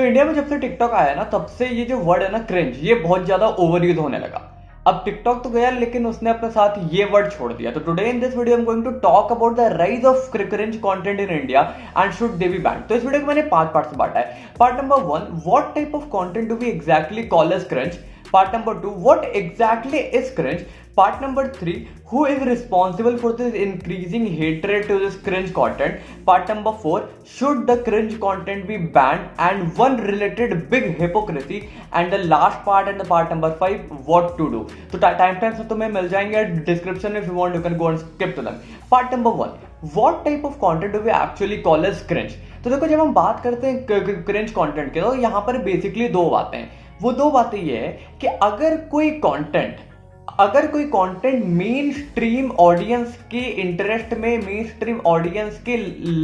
India में जब से टिकटॉक आया ना तब से ये जो वर्ड है ना क्रिंज, ये बहुत ज्यादा ओवर यूज होने लगा। अब टिकटॉक तो गया लेकिन उसने अपने साथ ये वर्ड छोड़ दिया। तो today in this video I am going to talk about the rise of cringe content in India and should they be banned. तो इस वीडियो को मैंने 5 पार्ट्स में बांटा है। Part number 1, what type of content do we exactly call as cringe. Part number 2, what exactly is cringe. Part number 3, who is responsible for this increasing hatred to this cringe content. Part number 4, should the cringe content be banned, and one related big hypocrisy. And the last part and the part number 5, what to do. तो time times तुम्हें मिल जाएंगे description में, if you want you can go and skip to them. Part number 1, what type of content do we actually call as cringe. तो देखो जब हम बात करते हैं क्रिंज कंटेंट के तो यहाँ पर बेसिकली दो बातें हैं। वो दो बातें ये है कि अगर कोई कंटेंट मेन स्ट्रीम ऑडियंस के इंटरेस्ट में, मेन स्ट्रीम ऑडियंस के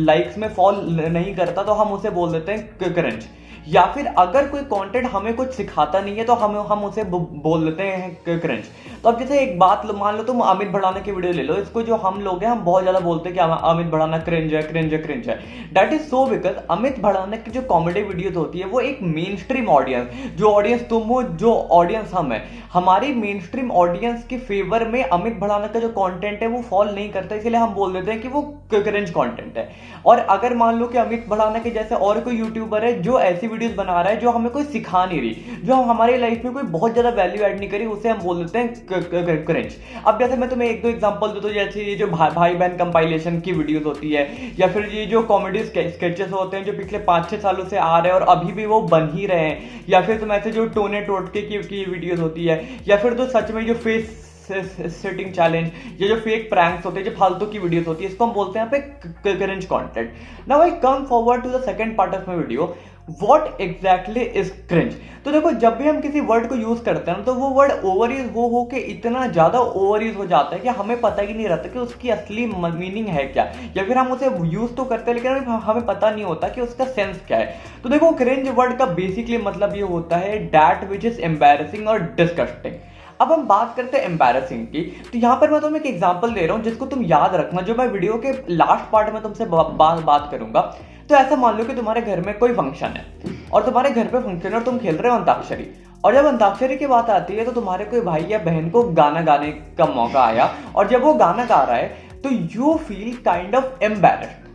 लाइक्स में फॉल नहीं करता तो हम उसे बोल देते हैं क्रिंज। या फिर अगर कोई कंटेंट हमें कुछ सिखाता नहीं है तो हम उसे बोल देते हैं क्रिंज। तो अब जैसे एक बात मान लो, तुम अमित भड़ाना की वीडियो ले लो, इसको जो हम लोग हैं हम बहुत ज्यादा बोलते हैं कि अमित भड़ाना क्रिंज है, क्रिंज है, क्रिंज है। That is so because Amit Bhadana की जो कॉमेडी वीडियोस होती है वो एक मेन स्ट्रीम ऑडियंस, जो ऑडियंस तुम हो, जो ऑडियंस हम है, हमारी मेन स्ट्रीम ऑडियंस के फेवर में अमित भड़ाना का जो कंटेंट है वो फॉल नहीं करता, इसलिए हम बोल देते हैं कि वो क्रिंज कंटेंट है। और अगर मान लो कि अमित भड़ाना के जैसे और कोई यूट्यूबर है जो ऐसी वीडियोस बना रहा है जो हमें कोई सिखा नहीं रही, जो हमारी लाइफ में कोई बहुत ज्यादा वैल्यू ऐड नहीं करी, उसे हम बोल देते हैं क्रिंज। अब जैसे मैं तुम्हें एक दो एग्जांपल दूं तो जैसे ये जो भाई बहन कंपाइलेशन की वीडियोस होती है, या फिर ये जो कॉमेडी स्केचेस होते हैं जो पिछले 5-6 सालों से आ रहे हैं और अभी भी वो बन ही रहे हैं, या फिर तुम ऐसे जो टोने टोटके की वीडियोस होती है, या फिर तो सच में जो फेस सेटिंग चैलेंज, ये जो फेक प्रैंक्स होते हैं, जो फालतू की वीडियोस होती है, इसको हम बोलते हैं यहाँ पे cringe content. Now I come forward to the second part of my video, what exactly is cringe. तो देखो जब भी हम किसी वर्ड को यूज करते हैं तो वो वर्ड ओवर यूज हो के इतना ज्यादा ओवर यूज हो जाता है कि हमें पता ही नहीं रहता कि उसकी असली मीनिंग है क्या, या फिर हम उसे यूज तो करते हैं लेकिन हमें पता नहीं होता कि उसका सेंस क्या है। तो देखो क्रिंज वर्ड का बेसिकली मतलब ये होता है दैट विच इज एम्बैरेसिंग और डिस्गस्टिंग। अब हम बात करते हैं एम्बैरेसिंग की, तो यहां पर मैं तुम्हें एक एग्जांपल दे रहा हूं जिसको तुम याद रखना, जो मैं वीडियो के लास्ट पार्ट में तुमसे बात करूंगा। तो ऐसा मान लो कि तुम्हारे घर में कोई फंक्शन है और तुम्हारे घर पे फंक्शन है और तुम खेल रहे हो अंताक्षरी, और जब अंताक्षरी की बात आती है तो तुम्हारे कोई भाई या बहन को गाना गाने का मौका आया, और जब वो गाना गा रहा है तो you feel kind of embarrassed.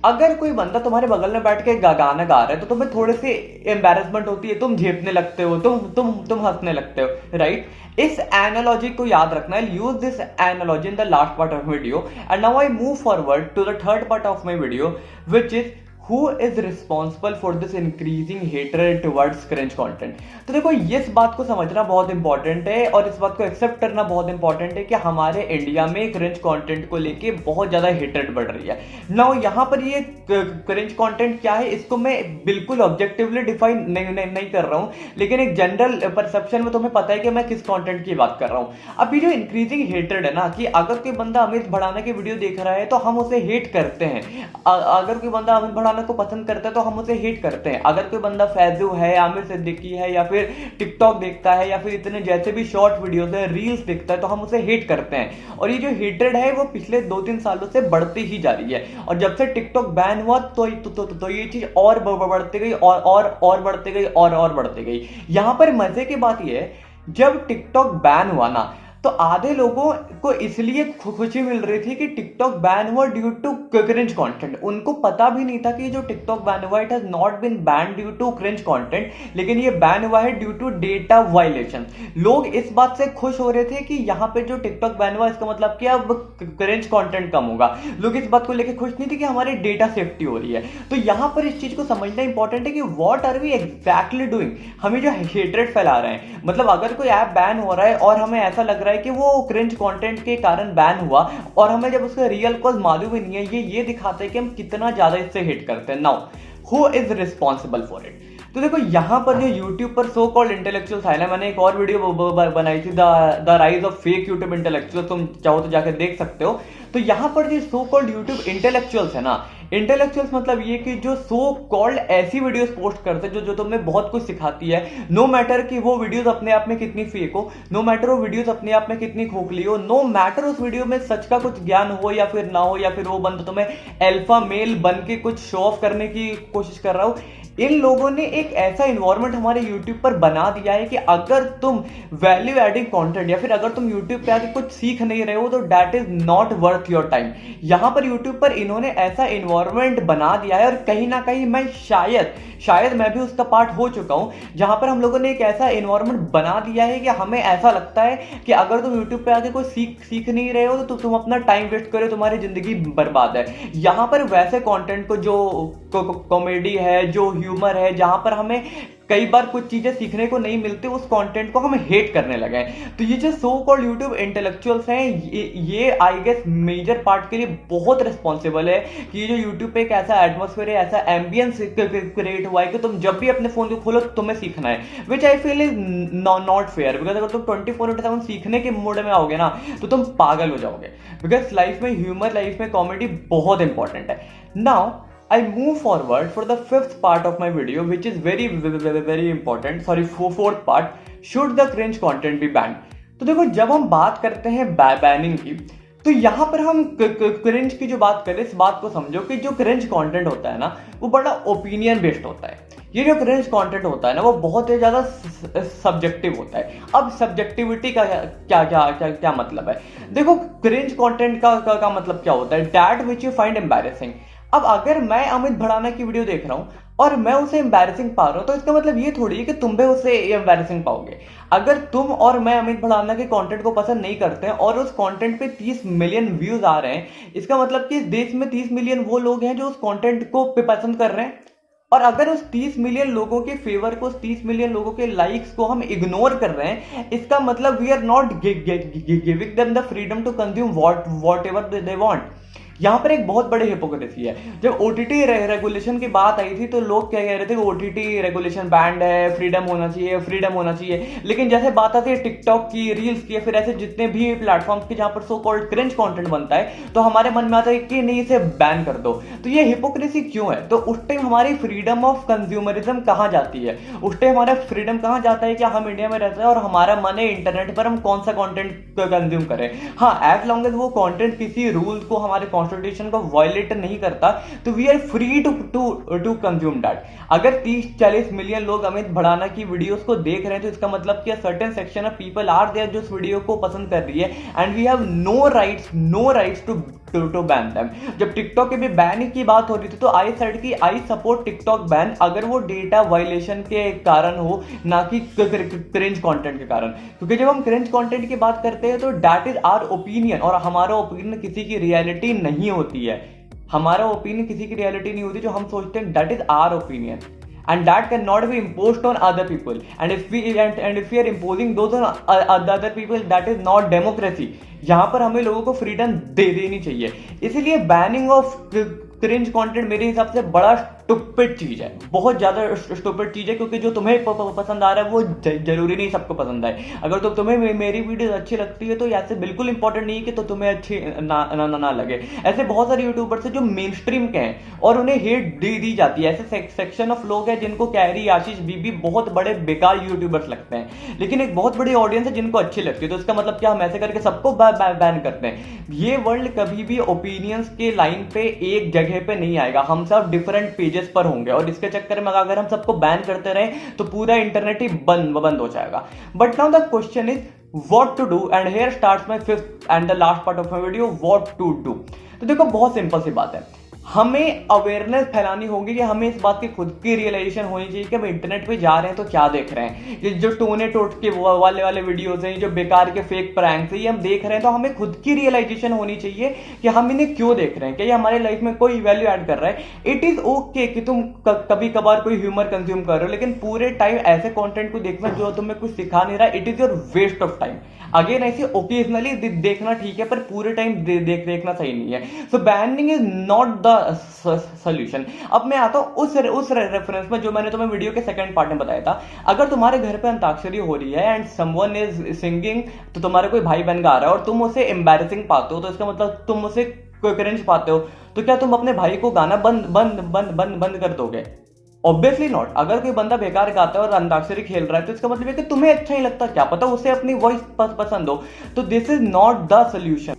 अगर कोई बंदा तुम्हारे बगल में बैठ के गाना गा रहा है तो तुम्हें थोड़ी सी एम्बैरेसमेंट होती है, तुम झेपने लगते हो, तुम हंसने लगते हो, राइट। इस एनालॉजी को याद रखना है, use this analogy in the last part of video. And now I move forward to the third part of my video which is who is responsible for this increasing hatred towards cringe content। तो देखो इस बात को समझना बहुत important है और इस बात को एक्सेप्ट करना बहुत इंपॉर्टेंट है कि हमारे इंडिया में क्रिंज कंटेंट को लेके बहुत ज्यादा हेट्रेड बढ़ रही है। नाउ यहाँ पर ये क्रिंज कंटेंट क्या है इसको मैं बिल्कुल ऑब्जेक्टिवली डिफाइन नहीं कर रहा हूँ, लेकिन एक जनरल परसेप्शन में तुम्हें पता है कि मैं किस कंटेंट की बात कर रहा हूँ। अब ये जो इंक्रीजिंग हेट्रेड है ना, कि अगर कोई बंदा अमित भड़ाना की वीडियो देख रहा है तो हम उसे हेट करते हैं, अगर कोई बंदा अमित भड़ाना को पसंद करता है तो हम उसे हेट करते हैं, अगर कोई बंदा फैजू है, आमिर सिद्दीकी है, या फिर टिकटॉक देखता है, या फिर इतने जैसे भी शॉर्ट वीडियोस है, रील्स देखता है, तो हम उसे हेट करते हैं। और ये जो हेट्रेड है वो पिछले 2-3 सालों से बढ़ती ही जा रही है, और जब से टिकटॉक बैन हुआ तो ये चीज और बढ़ती गई और बढ़ती गई और बढ़ती गई। यहां पर मजे की बात ये है, जब टिकटॉक बैन हुआ ना तो आधे लोगों को इसलिए खुशी मिल रही थी कि टिकटॉक बैन हुआ ड्यू टू क्रिंज कंटेंट। उनको पता भी नहीं था कि जो टिकटॉक बैन हुआ it has not been ban due to cringe content, लेकिन ये बैन हुआ है ड्यू टू डेटा वायलेशन। लोग इस बात से खुश हो रहे थे कि यहाँ पे जो टिकटॉक बैन हुआ इसका मतलब कि अब क्रिंज कंटेंट कम होगा। लोग इस बात को लेकर खुश नहीं थे कि हमारी डेटा सेफ्टी हो रही है। तो यहाँ पर इस चीज को समझना इंपॉर्टेंट है कि what are we exactly doing. हमें जो हेट्रेड फैला रहे हैं, मतलब अगर कोई ऐप बैन हो रहा है और हमें ऐसा लग रहा है कि वो क्रिंज कंटेंट के कारण बैन हुआ, और हमें जब उसका रियल कॉज मालूम ही नहीं है, ये दिखाता है कि हम कितना ज्यादा इससे हिट करते हैं। Now who is responsible for it. तो देखो यहाँ पर जो YouTube पर सो कॉल्ड इंटेलेक्चुअल्स है ना, मैंने एक और वीडियो बनाई थी the rise of fake YouTube intellectuals, तुम चाहो तो जाकर देख सकते हो। तो यहाँ पर जो सो कॉल्ड यूट्यूब इंटेलेक्चुअल्स है ना, इंटेलेक्चुअल्स मतलब ये कि जो सो कॉल्ड ऐसी वीडियोस पोस्ट करते हैं जो तुम्हें बहुत कुछ सिखाती है, नो मैटर कि वो वीडियोस अपने आप में कितनी फेक हो, नो मैटर वो वीडियोस अपने आप में कितनी खोखली हो, नो मैटर उस वीडियो में सच का कुछ ज्ञान हो या फिर ना हो, या फिर वो बंदा तुम्हें अल्फा मेल बन के कुछ शो ऑफ करने की कोशिश कर रहा हो। इन लोगों ने एक ऐसा इन्वायरमेंट हमारे YouTube पर बना दिया है कि अगर तुम वैल्यू एडिंग कंटेंट या फिर अगर तुम YouTube पे आके कुछ सीख नहीं रहे हो तो that is not worth your time. यहाँ पर YouTube पर इन्होंने ऐसा इन्वायरमेंट बना दिया है, और कहीं ना कहीं मैं शायद मैं भी उसका पार्ट हो चुका हूँ, जहां पर हम लोगों ने एक ऐसा इन्वायरमेंट बना दिया है कि हमें ऐसा लगता है कि अगर तुम YouTube पे आके कोई सीख नहीं रहे हो तो तुम अपना टाइम वेस्ट करो, तुम्हारी जिंदगी बर्बाद है। यहाँ पर वैसे कंटेंट को जो कॉमेडी है, जो ह्यूमर है, जहां पर हमें कई बार कुछ चीजें सीखने को नहीं मिलती, उस कंटेंट को हम हेट करने लगे हैं। तो ये जो सो कॉल्ड यूट्यूब इंटेलेक्चुअल्स हैं, ये आई गेस मेजर पार्ट के लिए बहुत रिस्पॉन्सिबल है कि ये जो यूट्यूब पे एक ऐसा एटमोस्फेयर है, ऐसा एम्बियंस क्रिएट हुआ है कि तुम जब भी अपने फोन को खोलो तुम्हें सीखना है, which I feel is not fair. Because अगर तुम 24/7 सीखने के मूड में आओगे ना तो तुम पागल हो जाओगे। बिकॉज लाइफ में ह्यूमर, लाइफ में कॉमेडी बहुत इंपॉर्टेंट है। Now I move forward for the fifth part of my video, which is very important. Sorry, fourth part. Should the cringe content be banned? तो देखो, जब हम बात करते हैं बैनिंग की, तो यहाँ पर हम क्रिंज की जो बात करें, इस बात को समझो कि जो क्रिंज कंटेंट होता है ना, वो बड़ा ओपिनियन बेस्ड होता है। ये जो क्रिंज कंटेंट होता है ना, वो बहुत ही ज्यादा सब्जेक्टिव होता है। अब सब्जेक्टिविटी का क्या मतलब है? देखो, क्रिंज कंटेंट का मतलब क्या होता है? That which you find embarrassing. अब अगर मैं अमित भड़ाना की वीडियो देख रहा हूं और मैं उसे एम्बैरेसिंग पा रहा हूं, तो इसका मतलब ये थोड़ी है कि तुम भी उसे एम्बैरेसिंग पाओगे। अगर तुम और मैं अमित भड़ाना के कंटेंट को पसंद नहीं करते हैं और उस कंटेंट पे 30 मिलियन व्यूज आ रहे हैं, इसका मतलब कि इस देश में 30 मिलियन वो लोग हैं जो उस कंटेंट को पसंद कर रहे हैं। और अगर उस 30 मिलियन लोगों के फेवर को, उस 30 मिलियन लोगों के लाइक्स को हम इग्नोर कर रहे हैं, इसका मतलब we are not giving them the freedom to consume whatever they want. यहाँ पर एक बहुत बड़ी हिपोक्रेसी है। जब ओटीटी रेगुलेशन की बात आई थी तो लोग क्या कह रहे थे कि ओटीटी रेगुलेशन बैंड है, फ्रीडम होना चाहिए। लेकिन जैसे बात आती है टिकटॉक की, रील्स की, फिर ऐसे जितने भी प्लेटफॉर्म की जहां पर सो कॉल्ड क्रिंज कंटेंट बनता है, तो हमारे मन में आता है कि नहीं, इसे बैन कर दो। तो ये हिपोक्रेसी क्यों है? तो उस टाइम हमारी फ्रीडम ऑफ कंज्यूमरिज्म कहाँ जाती है? उस टाइम हमारा फ्रीडम कहाँ जाता है कि हम इंडिया में रहते हैं और हमारा मन है इंटरनेट पर हम कौन सा कंटेंट कंज्यूम करें। हाँ, एज लॉन्ग एज वो कंटेंट किसी रूल को, हमारे कॉन्स्टिट्यूशन को वायलेट नहीं करता, तो we are free to consume that. अगर 30-40 मिलियन लोग अमित भड़ाना की वीडियोस को देख रहे हैं, तो इसका मतलब कि certain section of people are there जो इस वीडियो को पसंद कर रही है, and we have no rights to ban them. जब टिकटॉक के भी बैन की बात हो रही थी, तो आई सेड कि आई सपोर्ट टिकटॉक बैन अगर वो डेटा वायलेशन के कारण हो, ना कि क्रिंज कंटेंट के कारण। क्योंकि जब हम क्रिंज कंटेंट की बात करते हैं तो दैट इज आवर ओपिनियन, और हमारा ओपिनियन किसी की रियलिटी नहीं होती है। हमारा ओपिनियन किसी की रियलिटी नहीं होती। जो हम सोचते हैं that is our opinion, and that cannot be imposed on other people, and if we are imposing those on other people, that is not democracy। यहाँ पर हमें लोगों को फ्रीडम दे देनी चाहिए। इसलिए बैनिंग ऑफ क्रिंज कंटेंट मेरे हिसाब से बड़ा स्टूपिड चीज है, बहुत ज्यादा स्टूपिड चीज है। क्योंकि जो तुम्हें पसंद आ रहा है वो जरूरी नहीं सबको पसंद आए। अगर तो तुम्हें मेरी वीडियो अच्छी लगती है तो ऐसे बिल्कुल इंपॉर्टेंट नहीं है कि तो तुम्हें अच्छी ना लगे। ऐसे बहुत सारे यूट्यूबर्स हैं जो मेन स्ट्रीम के हैं और उन्हें हेट दी जाती है। ऐसे सेक्शन ऑफ लोग हैं जिनको कैरी, आशीष, बीबी बहुत बड़े बेकार यूट्यूबर्स लगते हैं, लेकिन एक बहुत बड़ी ऑडियंस है जिनको अच्छी लगती है। तो इसका मतलब क्या हम ऐसे करके सबको बैन करते हैं? ये वर्ल्ड कभी भी ओपिनियंस के लाइन पे एक जगह पे नहीं आएगा। हम सब डिफरेंट पेजेस पर होंगे, और इसके चक्कर में अगर हम सबको बैन करते रहे तो पूरा इंटरनेट ही बंद हो जाएगा। But now the question is what to do, and here starts my fifth and the last part of my video, what to do. तो देखो, बहुत सिंपल सी बात है, हमें अवेयरनेस फैलानी होगी कि हमें इस बात की खुद की रियलाइजेशन होनी चाहिए कि हम इंटरनेट पे जा रहे हैं तो क्या देख रहे हैं। ये जो टोने टोटके वाले वीडियोस हैं, जो बेकार के फेक प्रैंक्स हैं, ये हम देख रहे हैं तो हमें खुद की रियलाइजेशन होनी चाहिए कि हम इन्हें क्यों देख रहे हैं, क्या ये हमारे लाइफ में कोई वैल्यू ऐड कर रहा है। इट इज ओके कि तुम कभी कभार कोई ह्यूमर कंज्यूम कर रहे हो, लेकिन पूरे टाइम ऐसे कॉन्टेंट को देखना जो तुम्हें कुछ सिखा नहीं रहा, it is your waste of time. Again, ऐसे ओकेजनली देखना ठीक है, पर पूरे टाइम देखना सही नहीं है। So banning is not the solution. अब मैं आता हूं उस रेफरेंस में जो मैंने तुम्हें वीडियो के सेकंड पार्ट में बताया था। अगर तुम्हारे घर पे अंताक्षरी हो रही है एंड समवन इज सिंगिंग, तो तुम्हारे कोई भाई बहन गा रहा है और तुम उसे एम्बैरेसिंग पाते हो, तो इसका मतलब तुम उसे क्रिंज पाते हो, तो क्या तुम अपने भाई को गाना बंद कर दोगे? Obviously not. अगर कोई बंदा बेकार गाता है और अंताक्षरी खेल रहा है तो इसका मतलब है कि तुम्हें अच्छा ही लगता है, क्या पता उसे अपनी वॉइस पसंद हो। तो this is not the solution.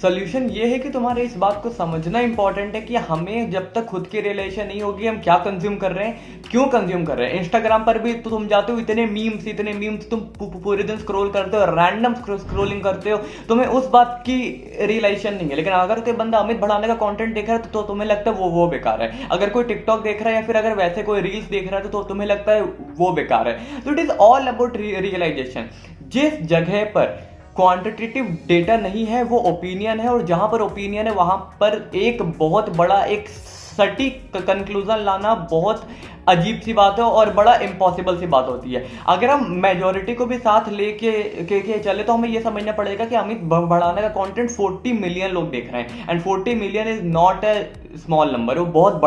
Solution ये है कि तुम्हारे इस बात को समझना इंपॉर्टेंट है कि हमें जब तक खुद की रियलाइजेशन नहीं होगी हम क्या कंज्यूम कर रहे हैं, क्यों कंज्यूम कर रहे हैं। इंस्टाग्राम पर भी तो तुम जाते हो, इतने मीम्स तुम पूरे दिन स्क्रॉल करते हो, रैंडम स्क्रॉलिंग करते हो, तुम्हें उस बात की रियलाइजेशन नहीं है। लेकिन अगर कोई बंदा अमित बढ़ाने का कंटेंट देख रहा है तो तुम्हें लगता है वो बेकार है। अगर कोई टिकटॉक देख रहा है या फिर अगर वैसे कोई रील्स देख रहा है तो तुम्हें लगता है वो बेकार है। तो it is all about realisation. जिस जगह पर क्वांटिटेटिव डेटा नहीं है वो ओपिनियन है, और जहां पर ओपिनियन है वहां पर एक बहुत बड़ा एक सटीक कंक्लूजन लाना बहुत अजीब सी बात है और बड़ा इम्पॉसिबल सी बात होती है। अगर हम मेजोरिटी को भी साथ लेके के चले तो हमें ये समझना पड़ेगा कि अमित बढ़ाने का कंटेंट 40 मिलियन लोग देख रहे हैं, and 40 million is not a small number, वो बहुत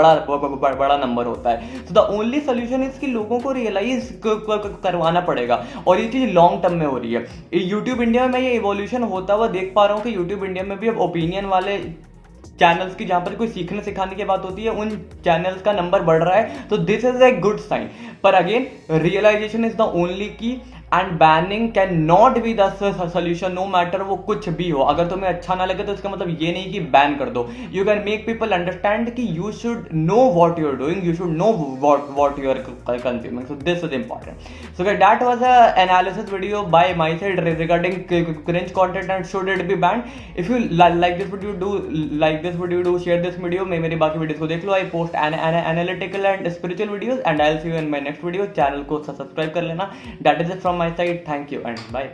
बड़ा नंबर होता है। तो द ओनली सोल्यूशन इज कि लोगों को रियलाइज करवाना पड़ेगा, और ये चीज लॉन्ग टर्म में हो रही है। यूट्यूब इंडिया में मैं ये इवोल्यूशन होता हुआ देख पा रहा हूँ कि यूट्यूब इंडिया में भी अब ओपिनियन वाले चैनल्स की, जहां पर कोई सीखने सिखाने की बात होती है, उन चैनल्स का नंबर बढ़ रहा है। तो this is a good sign. पर again realisation is the only key, and banning can not be the solution, no matter वो कुछ भी हो। अगर तुम्हें अच्छा ना लगे तो इसका मतलब ये नहीं कि बैन कर दो। You can make people understand कि you should know what you are doing, you should know what you are consuming. So this is important. So that was a analysis video by my side regarding cringe content and should it be banned. If you like this video, do share this video. मैं मेरी बाकी videos को देख लो। I post analytical and spiritual videos, and I will see you in my next video. Channel को subscribe कर लेना। That is it from my side. Thank you and bye.